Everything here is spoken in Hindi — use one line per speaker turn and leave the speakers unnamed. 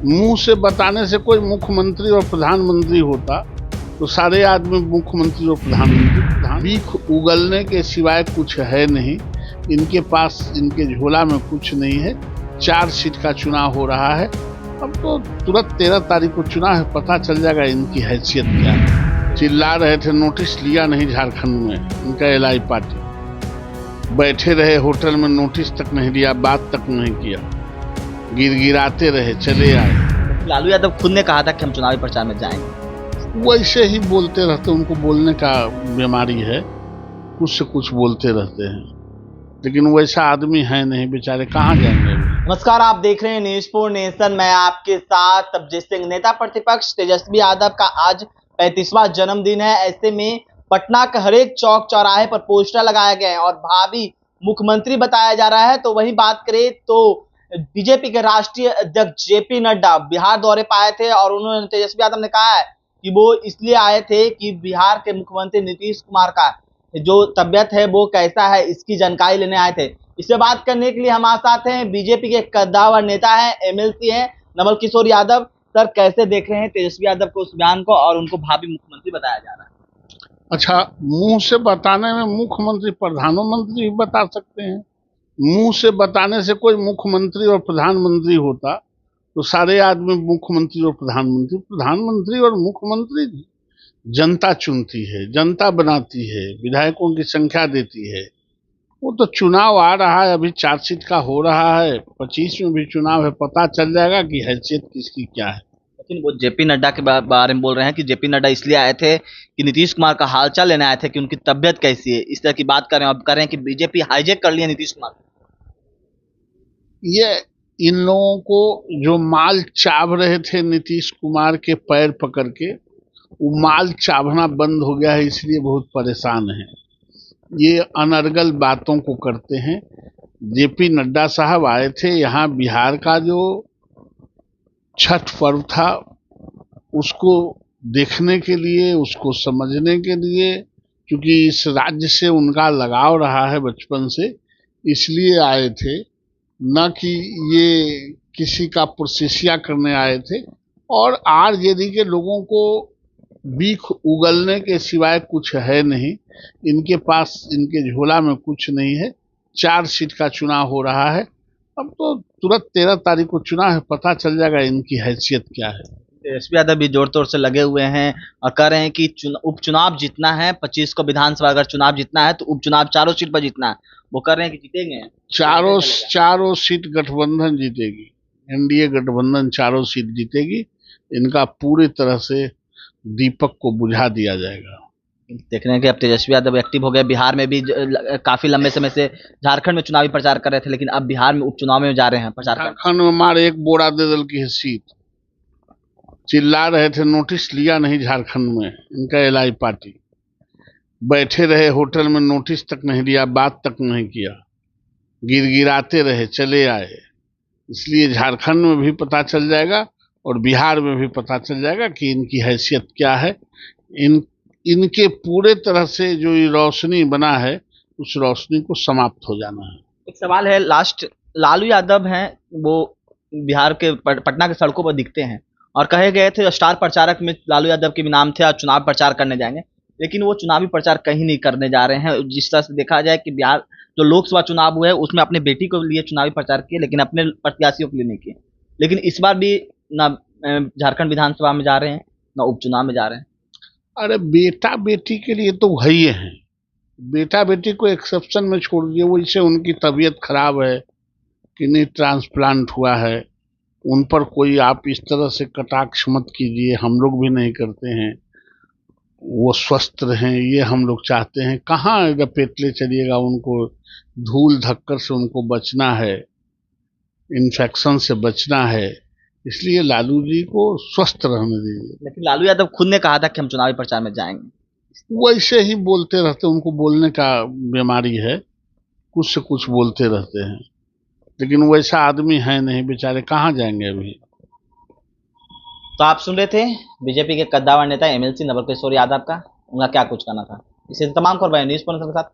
मुंह से बताने से कोई मुख्यमंत्री और प्रधानमंत्री होता तो सारे आदमी मुख्यमंत्री और प्रधानमंत्री। भीख उगलने के सिवाय कुछ है नहीं इनके पास, इनके झोला में कुछ नहीं है। 4 सीट का चुनाव हो रहा है, अब तो तुरंत 13 तारीख को चुनाव है, पता चल जाएगा इनकी हैसियत क्या है। चिल्ला रहे थे नोटिस लिया नहीं झारखंड में, इनका एलआई पार्टी बैठे रहे होटल में, नोटिस तक नहीं लिया, बात तक नहीं किया, गिड़गिड़ाते रहे, चले आए।
लालू यादव खुद ने कहा था कि हम चुनावी प्रचार में जाएंगे।
वैसे ही बोलते रहते, उनको बोलने का बीमारी है, कुछ से कुछ बोलते रहते हैं, लेकिन वैसा आदमी है नहीं, बेचारे कहाँ जाएंगे।
नमस्कार, आप देख रहे हैं न्यूज़ फॉर नेशन, मैं आपके साथ तबजीत सिंह। नेता प्रतिपक्ष तेजस्वी यादव का आज 35वां जन्मदिन है। ऐसे में पटना के हर एक चौक चौराहे पर पोस्टर लगाए गए हैं और भावी मुख्यमंत्री बताया जा रहा है। तो वही बात करें तो बीजेपी के राष्ट्रीय अध्यक्ष जेपी नड्डा बिहार दौरे पर आए थे और उन्होंने, तेजस्वी यादव ने कहा है कि वो इसलिए आए थे कि बिहार के मुख्यमंत्री नीतीश कुमार का जो तबियत है वो कैसा है, इसकी जानकारी लेने आए थे। इससे बात करने के लिए हमारे साथ हैं बीजेपी के कद्दावर नेता हैं, एमएलसी हैं नवल किशोर यादव। सर, कैसे देख रहे हैं तेजस्वी यादव को उस बयान को, और उनको भावी मुख्यमंत्री बताया जा रहा है?
अच्छा, मुंह से बताने में मुख्यमंत्री प्रधानमंत्री भी बता सकते हैं। मुंह से बताने से कोई मुख्यमंत्री और प्रधानमंत्री होता तो सारे आदमी मुख्यमंत्री और प्रधानमंत्री और मुख्यमंत्री जनता चुनती है, जनता बनाती है, विधायकों की संख्या देती है। वो तो चुनाव आ रहा है, अभी 4 सीट का हो रहा है, 25 में भी चुनाव है, पता चल जाएगा कि हैसियत किसकी क्या है।
लेकिन वो जेपी नड्डा के बारे में बोल रहे हैं कि जेपी नड्डा इसलिए आए थे कि नीतीश कुमार का हालचाल लेने आए थे कि उनकी तबियत कैसी है, इस तरह की बात कर रहे हैं। अब कर रहे हैं कि बीजेपी हाईजैक कर लिया नीतीश कुमार।
ये इन लोगों को जो माल चाभ रहे थे नीतीश कुमार के पैर पकड़ के, वो माल चाभना बंद हो गया है, इसलिए बहुत परेशान है। ये अनर्गल बातों को करते हैं। जेपी नड्डा साहब आए थे यहाँ, बिहार का जो छठ पर्व था उसको देखने के लिए, उसको समझने के लिए, क्योंकि इस राज्य से उनका लगाव रहा है बचपन से, इसलिए आए थे, न कि ये किसी का प्रोसेसिया करने आए थे। और आरजेडी के लोगों को भीख उगलने के सिवाय कुछ है नहीं इनके पास, इनके झोला में कुछ नहीं है। 4 सीट का चुनाव हो रहा है, अब तो तुरंत 13 तारीख को चुनाव है, पता चल जाएगा इनकी हैसियत क्या है।
तेजस्वी यादव भी जोर तोर से लगे हुए हैं और कह रहे हैं कि उपचुनाव जीतना है, 25 को विधानसभा अगर चुनाव जीतना है तो उपचुनाव 4 सीट पर जीतना है। वो कह रहे हैं कि जीतेंगे, चारों सीट गठबंधन जीतेगी, एनडीए गठबंधन 4 सीट जीतेगी। इनका पूरी तरह से दीपक को बुझा दिया जाएगा। देख रहे हैं कि अब तेजस्वी यादव एक्टिव हो गए। बिहार में भी काफी लंबे समय से झारखंड में चुनावी प्रचार कर रहे थे, लेकिन अब बिहार में उपचुनाव में जा रहे हैं प्रचार।
झारखंड में मार एक बोरा दे दल की सीट, चिल्ला रहे थे नोटिस लिया नहीं झारखंड में, इनका एलआई पार्टी बैठे रहे होटल में, नोटिस तक नहीं लिया, बात तक नहीं किया, गिड़गिड़ाते रहे, चले आए। इसलिए झारखंड में भी पता चल जाएगा और बिहार में भी पता चल जाएगा कि इनकी हैसियत क्या है। इनके पूरे तरह से जो ये रोशनी बना है, उस रोशनी को समाप्त हो जाना है।
एक सवाल है लास्ट, लालू यादव हैं, वो बिहार के पटना के सड़कों पर दिखते हैं और कहे गए थे स्टार प्रचारक में लालू यादव के भी नाम थे और चुनाव प्रचार करने जाएंगे, लेकिन वो चुनावी प्रचार कहीं नहीं करने जा रहे हैं। जिस तरह से देखा जाए कि बिहार जो लोकसभा चुनाव हुए उसमें अपने बेटी को लिए चुनावी प्रचार किए, लेकिन अपने प्रत्याशियों के लिए नहीं किए। लेकिन इस बार भी ना झारखंड विधानसभा में जा रहे हैं, ना उपचुनाव में जा रहे हैं।
अरे बेटा बेटी के लिए तो वही है, बेटा बेटी को एक्सेप्शन में छोड़ दिए। वैसे उनकी तबीयत खराब है, किडनी ट्रांसप्लांट हुआ है, उन पर कोई आप इस तरह से कटाक्ष मत कीजिए, हम लोग भी नहीं करते हैं। वो स्वस्थ रहें, ये हम लोग चाहते हैं। कहाँ लपेट ले चलिएगा उनको, धूल धक्कर से उनको बचना है, इन्फेक्शन से बचना है, इसलिए लालू जी को स्वस्थ रहने दीजिए।
लेकिन लालू यादव खुद ने कहा था कि हम चुनावी प्रचार में जाएंगे।
वैसे ही बोलते रहते, उनको बोलने का बीमारी है, कुछ से कुछ बोलते रहते हैं, लेकिन वैसा आदमी है नहीं, बेचारे कहाँ जाएंगे अभी।
तो आप सुन रहे थे बीजेपी के कद्दावर नेता एमएलसी नवल किशोर यादव का, उनका क्या कुछ कहना था। इसे तमाम खबर न्यूज़ पर के साथ।